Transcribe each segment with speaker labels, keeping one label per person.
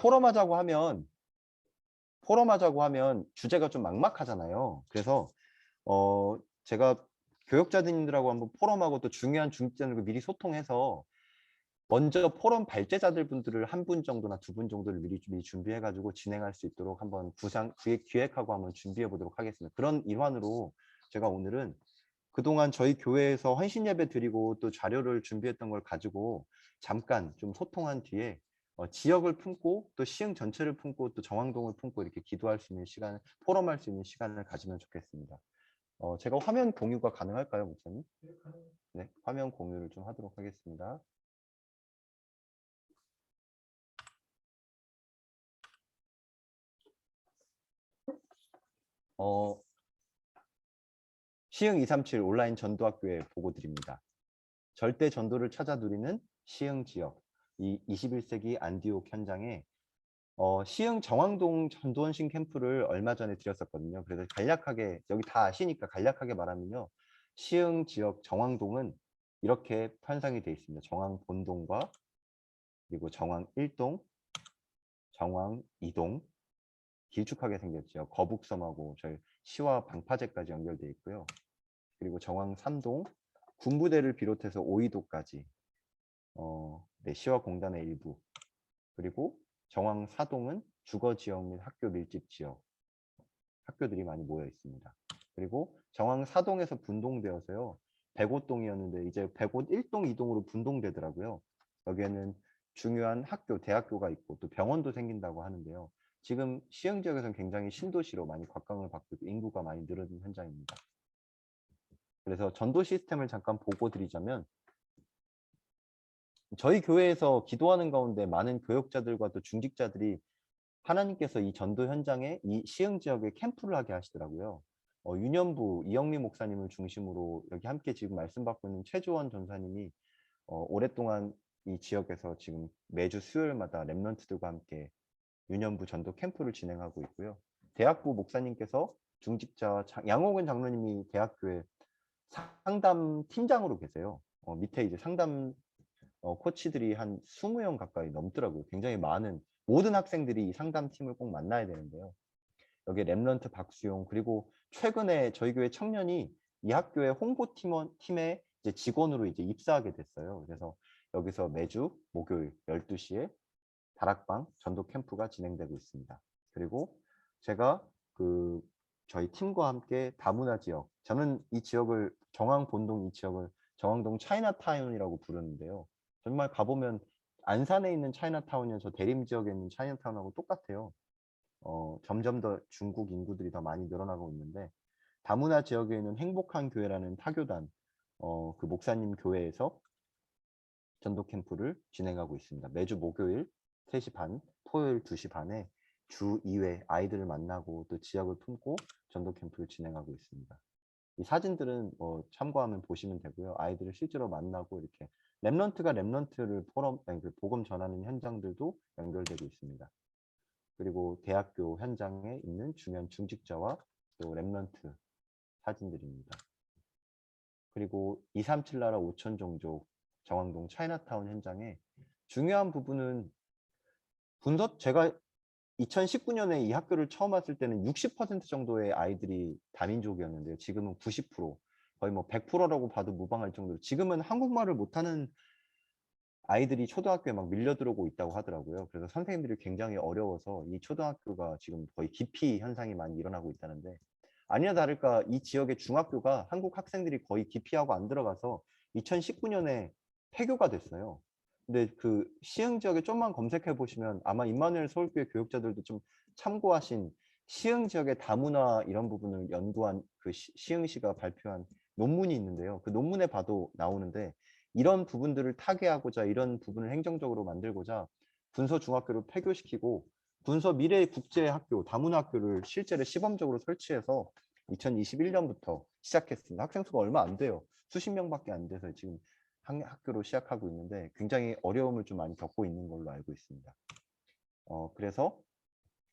Speaker 1: 포럼하자고 하면 주제가 좀 막막하잖아요. 그래서 제가 교역자님들하고 한번 포럼하고 또 중요한 중직자들과 미리 소통해서 먼저 포럼 발제자들 분들을 한 분 정도나 두 분 정도를 미리 준비해 가지고 진행할 수 있도록 한번 기획하고 한번 준비해 보도록 하겠습니다. 그런 일환으로 제가 오늘은 그동안 저희 교회에서 헌신 예배 드리고 또 자료를 준비했던 걸 가지고 잠깐 좀 소통한 뒤에 지역을 품고 또 시흥 전체를 품고 또 정왕동을 품고 이렇게 기도할 수 있는 시간, 포럼할 수 있는 시간을 가지면 좋겠습니다. 제가 화면 공유가 가능할까요, 목사님? 네, 화면 공유를 좀 하도록 하겠습니다. 시흥 237 온라인 전도학교에 보고 드립니다. 절대 전도를 찾아 누리는 시흥 지역, 이 21세기 안디옥 현장에 시흥 정왕동 전도헌신 캠프를 얼마 전에 드렸었거든요. 그래서 간략하게 여기 다 아시니까 간략하게 말하면요. 시흥 지역 정왕동은 이렇게 편성이 되어 있습니다. 정왕 본동과 그리고 정왕 1동, 정왕 2동 길쭉하게 생겼죠. 거북섬하고 저희 시와 방파제까지 연결되어 있고요. 그리고 정왕 3동 군부대를 비롯해서 오이도까지 네, 시와 공단의 일부 그리고 정왕 4동은 주거지역 및 학교 밀집 지역 학교들이 많이 모여 있습니다. 그리고 정왕 4동에서 분동되어서요. 105동이었는데 이제 105 1동, 2동으로 분동되더라고요. 여기에는 중요한 학교, 대학교가 있고 또 병원도 생긴다고 하는데요. 지금 시흥 지역에서는 굉장히 신도시로 많이 곽광을 받고 있고 인구가 많이 늘어든 현장입니다. 그래서 전도 시스템을 잠깐 보고 드리자면 저희 교회에서 기도하는 가운데 많은 교역자들과 또 중직자들이 하나님께서 이 전도 현장에 이 시흥 지역에 캠프를 하게 하시더라고요. 유년부 이영미 목사님을 중심으로 여기 함께 지금 말씀 받고 있는 최조원 전사님이 오랫동안 이 지역에서 지금 매주 수요일마다 렘넌트들과 함께 유년부 전도 캠프를 진행하고 있고요. 대학부 목사님께서 중직자 양옥은 장로님이 대학교에 상담 팀장으로 계세요. 밑에 이제 상담 코치들이 한 20명 가까이 넘더라고요. 굉장히 많은 모든 학생들이 이 상담팀을 꼭 만나야 되는데요. 여기 랩런트 박수용 그리고 최근에 저희 교회 청년이 이 학교의 홍보팀의 이제 직원으로 이제 입사하게 됐어요. 그래서 여기서 매주 목요일 12시에 다락방 전도 캠프가 진행되고 있습니다. 그리고 제가 저희 팀과 함께 다문화 지역, 저는 이 지역을 정왕 본동 이 지역을 정왕동 차이나타운이라고 부르는데요. 정말 가보면 안산에 있는 차이나타운이나 저 대림 지역에 있는 차이나타운하고 똑같아요. 점점 더 중국 인구들이 더 많이 늘어나고 있는데 다문화 지역에 있는 행복한 교회라는 타교단 그 목사님 교회에서 전도 캠프를 진행하고 있습니다. 매주 목요일 3시 반, 토요일 2시 반에 주 2회 아이들을 만나고 또 지역을 품고 전도 캠프를 진행하고 있습니다. 이 사진들은 참고하면 보시면 되고요. 아이들을 실제로 만나고 이렇게 랩런트가 랩런트를 복음 전하는 현장들도 연결되고 있습니다. 그리고 대학교 현장에 있는 중요한 중직자와 또 랩런트 사진들입니다. 그리고 237 나라 5천 종족 정왕동 차이나타운 현장에 중요한 부분은 제가 2019년에 이 학교를 처음 왔을 때는 60% 정도의 아이들이 다민족이었는데요. 지금은 90%, 거의 뭐 100%라고 봐도 무방할 정도로 지금은 한국말을 못하는 아이들이 초등학교에 막 밀려 들어오고 있다고 하더라고요. 그래서 선생님들이 굉장히 어려워서 이 초등학교가 지금 거의 기피 현상이 많이 일어나고 있다는데 아니나 다를까 이 지역의 중학교가 한국 학생들이 거의 기피하고 안 들어가서 2019년에 폐교가 됐어요. 근데 그 시흥 지역에 좀만 검색해 보시면 아마 임마누엘 서울교회 교육자들도 좀 참고하신 시흥 지역의 다문화 이런 부분을 연구한 그 시흥시가 발표한 논문이 있는데요. 그 논문에 봐도 나오는데 이런 부분들을 타개하고자 이런 부분을 행정적으로 만들고자 군서 중학교를 폐교시키고 군서 미래국제학교 다문화학교를 실제로 시범적으로 설치해서 2021년부터 시작했습니다. 학생 수가 얼마 안 돼요. 수십 명밖에 안 돼서 지금 학교로 시작하고 있는데 굉장히 어려움을 좀 많이 겪고 있는 걸로 알고 있습니다. 그래서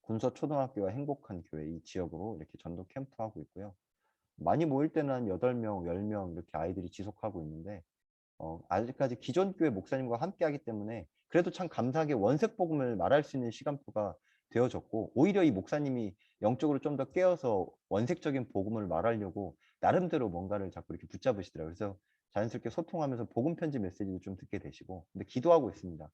Speaker 1: 군서 초등학교와 행복한 교회 이 지역으로 이렇게 전도 캠프하고 있고요. 많이 모일 때는 한 8명, 10명 이렇게 아이들이 지속하고 있는데 아직까지 기존 교회 목사님과 함께 하기 때문에 그래도 참 감사하게 원색 복음을 말할 수 있는 시간표가 되어졌고, 오히려 이 목사님이 영적으로 좀 더 깨어서 원색적인 복음을 말하려고 나름대로 뭔가를 자꾸 이렇게 붙잡으시더라고요. 그래서 자연스럽게 소통하면서 복음 편지 메시지도 좀 듣게 되시고, 근데 기도하고 있습니다.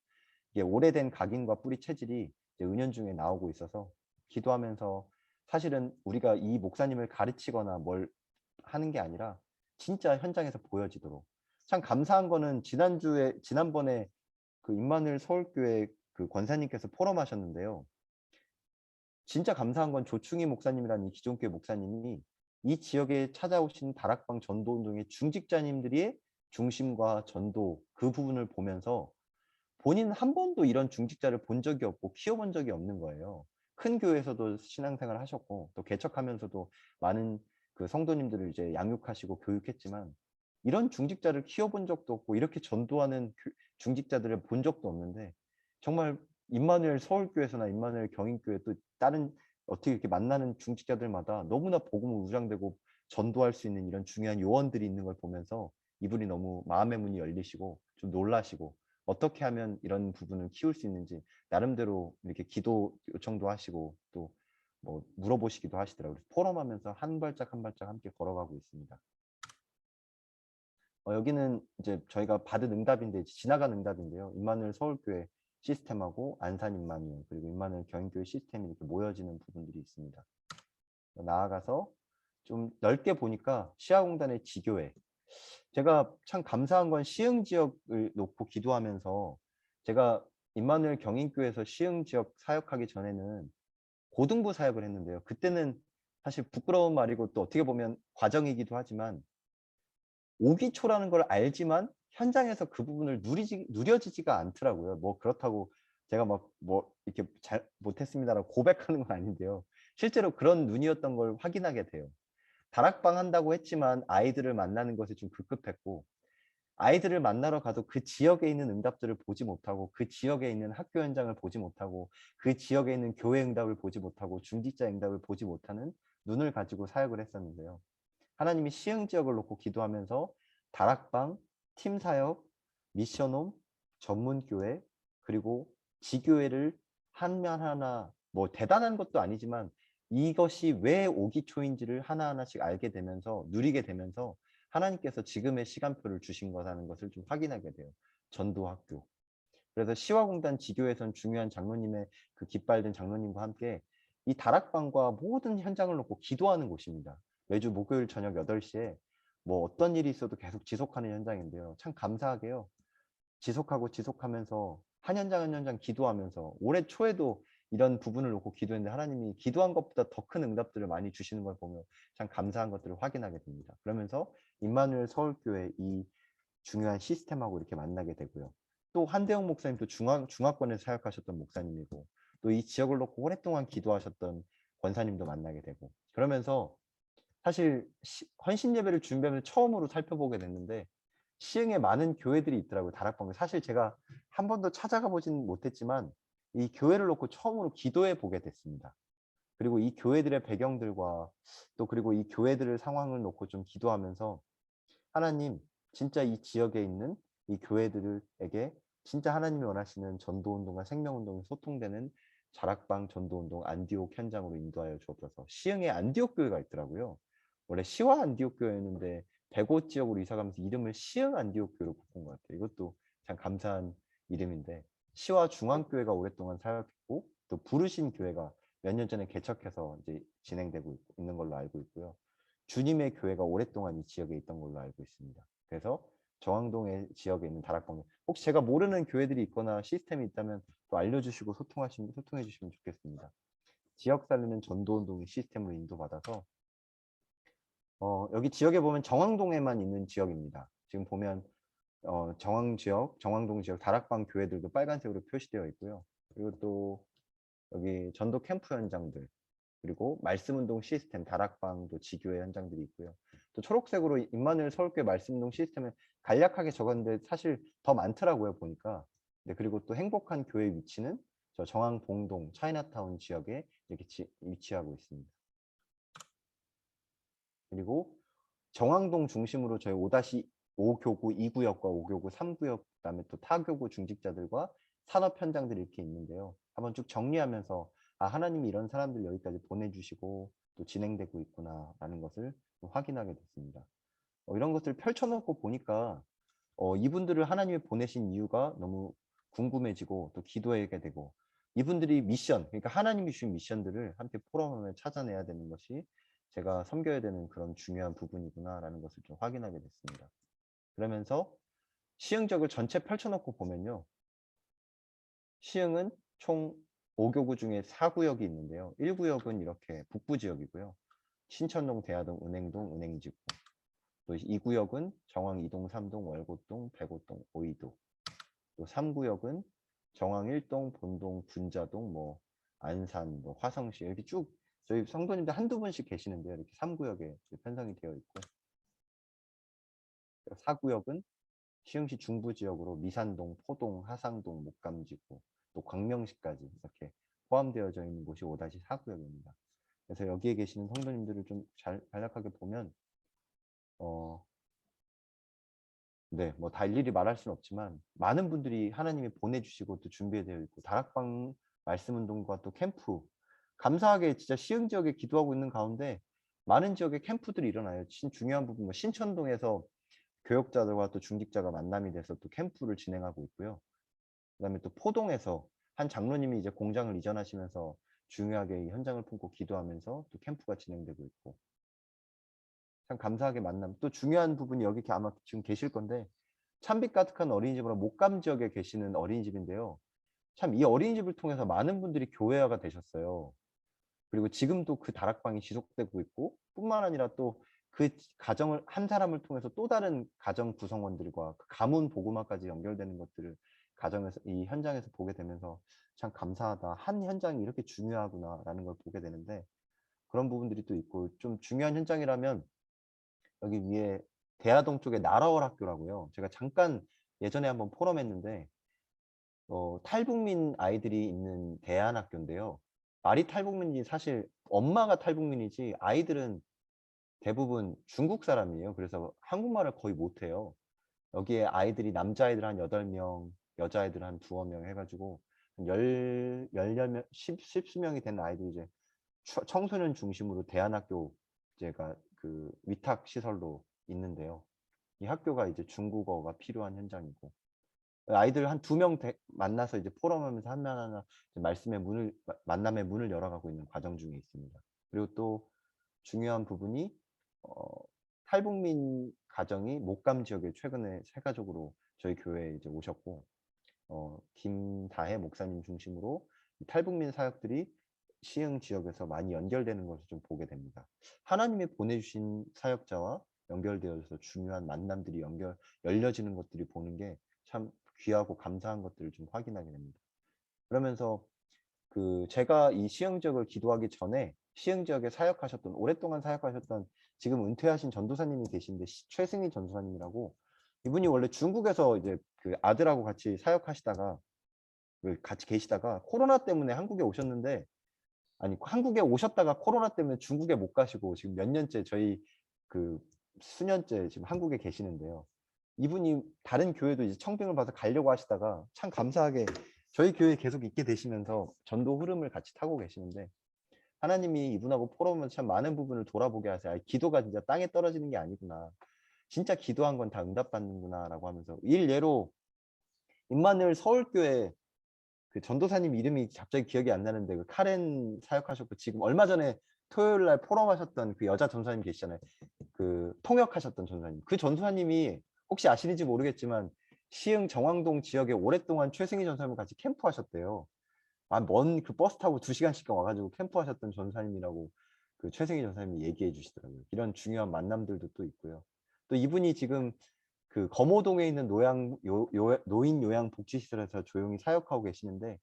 Speaker 1: 이게 오래된 각인과 뿌리 체질이 이제 은연중에 나오고 있어서 기도하면서, 사실은 우리가 이 목사님을 가르치거나 뭘 하는 게 아니라 진짜 현장에서 보여지도록. 참 감사한 거는 지난번에 그 임마누엘 서울교회 그 권사님께서 포럼하셨는데요. 진짜 감사한 건 조충희 목사님이라는 이 기존교회 목사님이 이 지역에 찾아오신 다락방 전도운동의 중직자님들의 중심과 전도, 그 부분을 보면서 본인은 한 번도 이런 중직자를 본 적이 없고 키워본 적이 없는 거예요. 큰 교회에서도 신앙생활을 하셨고 또 개척하면서도 많은 그 성도님들을 이제 양육하시고 교육했지만, 이런 중직자를 키워본 적도 없고 이렇게 전도하는 중직자들을 본 적도 없는데, 정말 임마누엘 서울교회에서나 임마누엘 경인교회 또 다른 어떻게 이렇게 만나는 중직자들마다 너무나 복음을 우장되고 전도할 수 있는 이런 중요한 요원들이 있는 걸 보면서 이분이 너무 마음의 문이 열리시고 좀 놀라시고, 어떻게 하면 이런 부분을 키울 수 있는지 나름대로 이렇게 기도 요청도 하시고 또 뭐 물어보시기도 하시더라고요. 포럼하면서 한 발짝 한 발짝 함께 걸어가고 있습니다. 여기는 이제 저희가 받은 응답인데, 지나간 응답인데요. 임마누엘 서울교회 시스템하고 안산 임마누엘, 그리고 임마누엘 경인교회 시스템이 이렇게 모여지는 부분들이 있습니다. 나아가서 좀 넓게 보니까 시아공단의 지교회, 제가 참 감사한 건 시흥 지역을 놓고 기도하면서, 제가 임마누엘 경인교회에서 시흥 지역 사역하기 전에는 고등부 사역을 했는데요. 그때는 사실 부끄러운 말이고 또 어떻게 보면 과정이기도 하지만, 오기초라는 걸 알지만 현장에서 그 부분을 누려지지가 않더라고요. 뭐 그렇다고 제가 막 뭐 이렇게 잘 못했습니다라고 고백하는 건 아닌데요. 실제로 그런 눈이었던 걸 확인하게 돼요. 다락방 한다고 했지만 아이들을 만나는 것에 좀 급급했고, 아이들을 만나러 가도 그 지역에 있는 응답들을 보지 못하고, 그 지역에 있는 학교 현장을 보지 못하고, 그 지역에 있는 교회 응답을 보지 못하고, 중직자 응답을 보지 못하는 눈을 가지고 사역을 했었는데요. 하나님이 시흥 지역을 놓고 기도하면서 다락방, 팀사역, 미션홈, 전문교회, 그리고 지교회를 하나 하나, 뭐 대단한 것도 아니지만 이것이 왜 오기초인지를 하나하나씩 알게 되면서, 누리게 되면서 하나님께서 지금의 시간표를 주신 거라는 것을 좀 확인하게 돼요. 전도학교. 그래서 시화공단 지교에선 중요한 장로님의 그 깃발된 장로님과 함께 이 다락방과 모든 현장을 놓고 기도하는 곳입니다. 매주 목요일 저녁 8시에 뭐 어떤 일이 있어도 계속 지속하는 현장인데요. 참 감사하게요. 지속하고 지속하면서 한 현장 한 현장 기도하면서, 올해 초에도 이런 부분을 놓고 기도했는데 하나님이 기도한 것보다 더 큰 응답들을 많이 주시는 걸 보면 참 감사한 것들을 확인하게 됩니다. 그러면서 임마누엘 서울교회 이 중요한 시스템하고 이렇게 만나게 되고요. 또 한대영 목사님도 중화권에서 사역하셨던 목사님이고, 또 이 지역을 놓고 오랫동안 기도하셨던 권사님도 만나게 되고, 그러면서 사실 헌신 예배를 준비하면서 처음으로 살펴보게 됐는데, 시흥에 많은 교회들이 있더라고요. 다락방에. 사실 제가 한 번도 찾아가 보진 못했지만 이 교회를 놓고 처음으로 기도해 보게 됐습니다. 그리고 이 교회들의 배경들과 또 그리고 이 교회들의 상황을 놓고 좀 기도하면서, 하나님, 진짜 이 지역에 있는 이 교회들에게 진짜 하나님이 원하시는 전도운동과 생명운동이 소통되는 자락방 전도운동 안디옥 현장으로 인도하여 주옵소서. 시흥에 안디옥 교회가 있더라고요. 원래 시와 안디옥 교회였는데 105 지역으로 이사 가면서 이름을 시흥 안디옥 교회로 바꾼 것 같아요. 이것도 참 감사한 이름인데, 시와 중앙교회가 오랫동안 사역했고, 또 부르신 교회가 몇 년 전에 개척해서 이제 진행되고 있는 걸로 알고 있고요. 주님의 교회가 오랫동안 이 지역에 있던 걸로 알고 있습니다. 그래서 정왕동의 지역에 있는 다락방, 혹시 제가 모르는 교회들이 있거나 시스템이 있다면 또 알려주시고 소통해 주시면 좋겠습니다. 지역 살리는 전도운동의 시스템으로 인도받아서 여기 지역에 보면 정왕동에만 있는 지역입니다. 지금 보면 정왕동 지역 다락방 교회들도 빨간색으로 표시되어 있고요. 그리고 또 여기 전도 캠프 현장들, 그리고 말씀운동 시스템 다락방도 지교회 현장들이 있고요. 또 초록색으로 임마누엘 서울교회 말씀운동 시스템을 간략하게 적었는데 사실 더 많더라고요, 보니까. 네, 그리고 또 행복한 교회 위치는 저 정왕봉동 차이나타운 지역에 이렇게 위치하고 있습니다. 그리고 정왕동 중심으로 저희 5-5 교구 2구역과 5교구 3구역, 그다음에 또 타교구 중직자들과 산업 현장들이 이렇게 있는데요. 한번 쭉 정리하면서 아, 하나님이 이런 사람들 여기까지 보내주시고 또 진행되고 있구나라는 것을 좀 확인하게 됐습니다. 이런 것들을 펼쳐놓고 보니까 이분들을 하나님이 보내신 이유가 너무 궁금해지고 또 기도하게 되고 이분들이 미션, 그러니까 하나님이 주신 미션들을 함께 포럼하며 찾아내야 되는 것이 제가 섬겨야 되는 그런 중요한 부분이구나라는 것을 좀 확인하게 됐습니다. 그러면서 시흥적을 전체 펼쳐놓고 보면요. 시흥은 총 5교구 중에 4구역이 있는데요. 1구역은 이렇게 북부 지역이고요. 신천동, 대하동, 은행동, 은행지구. 또 2구역은 정왕 2동, 3동, 월곶동, 백오동, 오이도. 또 3구역은 정왕 1동, 본동, 군자동, 뭐 안산, 뭐 화성시 이렇게 쭉 저희 성도님들 한두 분씩 계시는데요. 이렇게 3구역에 편성이 되어 있고 4구역은 시흥시 중부 지역으로 미산동, 포동, 하상동, 목감지구, 또 광명시까지 이렇게 포함되어져 있는 곳이 5-4구역입니다. 그래서 여기에 계시는 성도님들을 좀 잘 간략하게 보면 네, 뭐 다 일일이 말할 수는 없지만 많은 분들이 하나님이 보내주시고 또 준비되어 있고 다락방 말씀운동과 또 캠프 감사하게 진짜 시흥 지역에 기도하고 있는 가운데 많은 지역에 캠프들이 일어나요. 중요한 부분 뭐 신천동에서 교역자들과 또 중직자가 만남이 돼서 또 캠프를 진행하고 있고요. 그다음에 또 포동에서 한 장로님이 이제 공장을 이전하시면서 중요하게 이 현장을 품고 기도하면서 또 캠프가 진행되고 있고 참 감사하게 만남. 또 중요한 부분이 여기 아마 지금 계실 건데 참빛 가득한 어린이집으로 목감 지역에 계시는 어린이집인데요. 참 이 어린이집을 통해서 많은 분들이 교회화가 되셨어요. 그리고 지금도 그 다락방이 지속되고 있고 뿐만 아니라 또 그 가정을 한 사람을 통해서 또 다른 가정 구성원들과 그 가문 복음화까지 연결되는 것들을 가정에서 이 현장에서 보게 되면서 참 감사하다. 한 현장이 이렇게 중요하구나라는 걸 보게 되는데 그런 부분들이 또 있고 좀 중요한 현장이라면 여기 위에 대하동 쪽에 나라월 학교라고요. 제가 잠깐 예전에 한번 포럼했는데 탈북민 아이들이 있는 대안학교인데요. 말이 탈북민이 사실 엄마가 탈북민이지 아이들은 대부분 중국 사람이에요. 그래서 한국말을 거의 못해요. 여기에 아이들이 남자아이들 한 8명, 여자아이들 한 두어 명 해가지고 열여 명, 십수명이 된 아이들이 이제 청소년 중심으로 대안학교 제가 그 위탁 시설로 있는데요. 이 학교가 이제 중국어가 필요한 현장이고 아이들 한 2명 만나서 이제 포럼하면서 하나하나 말씀의 문을 만남의 문을 열어가고 있는 과정 중에 있습니다. 그리고 또 중요한 부분이 탈북민 가정이 목감 지역에 최근에 세가족으로 저희 교회에 이제 오셨고 김다혜 목사님 중심으로 탈북민 사역들이 시흥 지역에서 많이 연결되는 것을 좀 보게 됩니다. 하나님이 보내주신 사역자와 연결되어서 중요한 만남들이 열려지는 것들이 보는 게 참 귀하고 감사한 것들을 좀 확인하게 됩니다. 그러면서 제가 이 시흥 지역을 기도하기 전에 시흥 지역에 사역하셨던 오랫동안 사역하셨던 지금 은퇴하신 전도사님이 계신데 최승희 전도사님이라고 이분이 원래 중국에서 이제 그 아들하고 같이 사역하시다가 같이 계시다가 코로나 때문에 한국에 오셨는데 아니 한국에 오셨다가 코로나 때문에 중국에 못 가시고 지금 몇 년째 저희 그 수년째 지금 한국에 계시는데요. 이분이 다른 교회도 이제 청빙을 봐서 가려고 하시다가 참 감사하게 저희 교회에 계속 있게 되시면서 전도 흐름을 같이 타고 계시는데 하나님이 이분하고 포럼하면서 참 많은 부분을 돌아보게 하세요. 아, 기도가 진짜 땅에 떨어지는 게 아니구나. 진짜 기도한 건 다 응답받는구나 라고 하면서 일례로 임마누엘 서울교회 그 전도사님 이름이 갑자기 기억이 안 나는데 그 카렌 사역하셨고 지금 얼마 전에 토요일 날 포럼 하셨던 그 여자 전도사님 계시잖아요. 그 통역하셨던 전도사님. 그 전도사님이 혹시 아시는지 모르겠지만 시흥 정왕동 지역에 오랫동안 최승희 전도사님과 같이 캠프하셨대요. 아, 먼 그 버스 타고 2시간씩 와가지고 캠프하셨던 전도사님이라고 그 최승희 전도사님이 얘기해 주시더라고요. 이런 중요한 만남들도 또 있고요. 또 이분이 지금 그 검호동에 있는 노인 요양 복지시설에서 조용히 사역하고 계시는데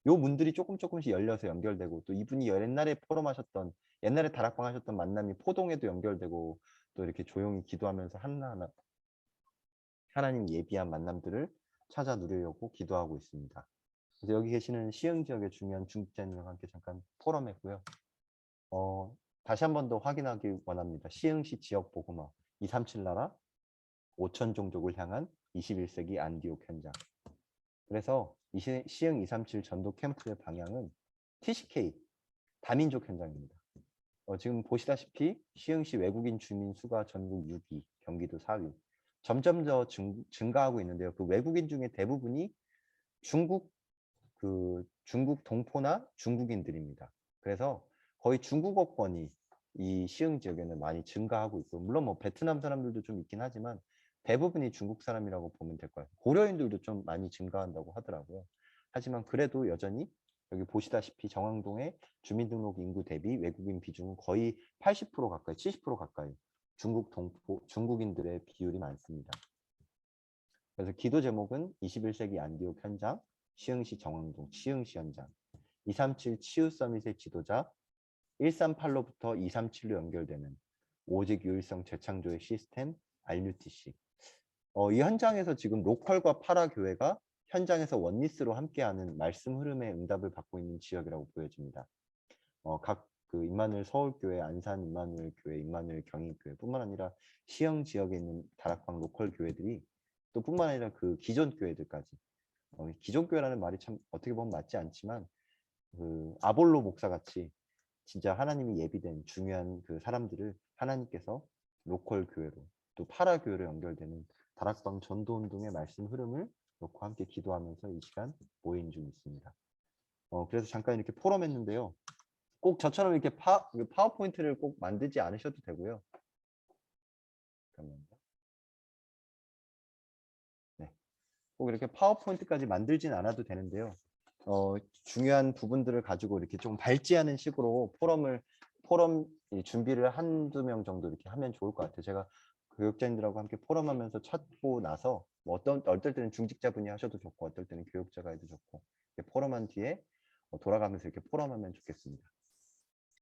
Speaker 1: 요 문들이 조금씩 열려서 연결되고 또 이분이 옛날에 포럼하셨던 옛날에 다락방 하셨던 만남이 포동에도 연결되고 또 이렇게 조용히 기도하면서 하나하나 하나님 예비한 만남들을 찾아 누리려고 기도하고 있습니다. 그래서 여기 계시는 시흥 지역의 중요한 중직자님과 함께 잠깐 포럼했고요. 다시 한 번 더 확인하기 원합니다. 시흥시 지역 복음화 237 나라 5천 종족을 향한 21세기 안디옥 현장. 그래서 이 시흥 237 전도 캠프의 방향은 TCK 다민족 현장입니다. 지금 보시다시피 시흥시 외국인 주민 수가 전국 6위, 경기도 4위. 점점 더 증가하고 있는데요. 그 외국인 중에 대부분이 중국 동포나 중국인들입니다. 그래서 거의 중국어권이 이 시흥 지역에는 많이 증가하고 있고, 물론 뭐 베트남 사람들도 좀 있긴 하지만 대부분이 중국 사람이라고 보면 될 것 같아요. 고려인들도 좀 많이 증가한다고 하더라고요. 하지만 그래도 여전히 여기 보시다시피 정왕동의 주민등록 인구 대비 외국인 비중은 거의 80% 가까이, 70% 가까이 중국 동포, 중국인들의 비율이 많습니다. 그래서 기도 제목은 21세기 안디옥 현장, 시흥시 정왕동, 시흥시 현장, 237 치유 서밋의 지도자, 138로부터 237로 연결되는 오직 유일성 재창조의 시스템, RUTC. 이 현장에서 지금 로컬과 파라 교회가 현장에서 원리스로 함께하는 말씀 흐름의 응답을 받고 있는 지역이라고 보여집니다. 각 그 임마누엘 서울교회, 안산 임마누엘 교회, 임마누엘 경인교회뿐만 아니라 시흥 지역에 있는 다락방 로컬 교회들이 또 뿐만 아니라 그 기존 교회들까지, 기존 교회라는 말이 참 어떻게 보면 맞지 않지만 그 아볼로 목사 같이 진짜 하나님이 예비된 중요한 그 사람들을 하나님께서 로컬 교회로 또 파라 교회로 연결되는 다락방 전도 운동의 말씀 흐름을 놓고 함께 기도하면서 이 시간 모임 중 있습니다. 그래서 잠깐 이렇게 포럼했는데요. 꼭 저처럼 이렇게 파워포인트를 꼭 만들지 않으셔도 되고요. 잠깐만요. 네, 꼭 이렇게 파워포인트까지 만들진 않아도 되는데요. 중요한 부분들을 가지고 이렇게 좀 발제하는 식으로 포럼 준비를 한두 명 정도 이렇게 하면 좋을 것 같아요. 제가 교육자님들하고 함께 포럼하면서 찾고 나서 뭐 어떨 때는 중직자분이 하셔도 좋고 어떨 때는 교육자가 해도 좋고 이렇게 포럼한 뒤에 돌아가면서 이렇게 포럼하면 좋겠습니다.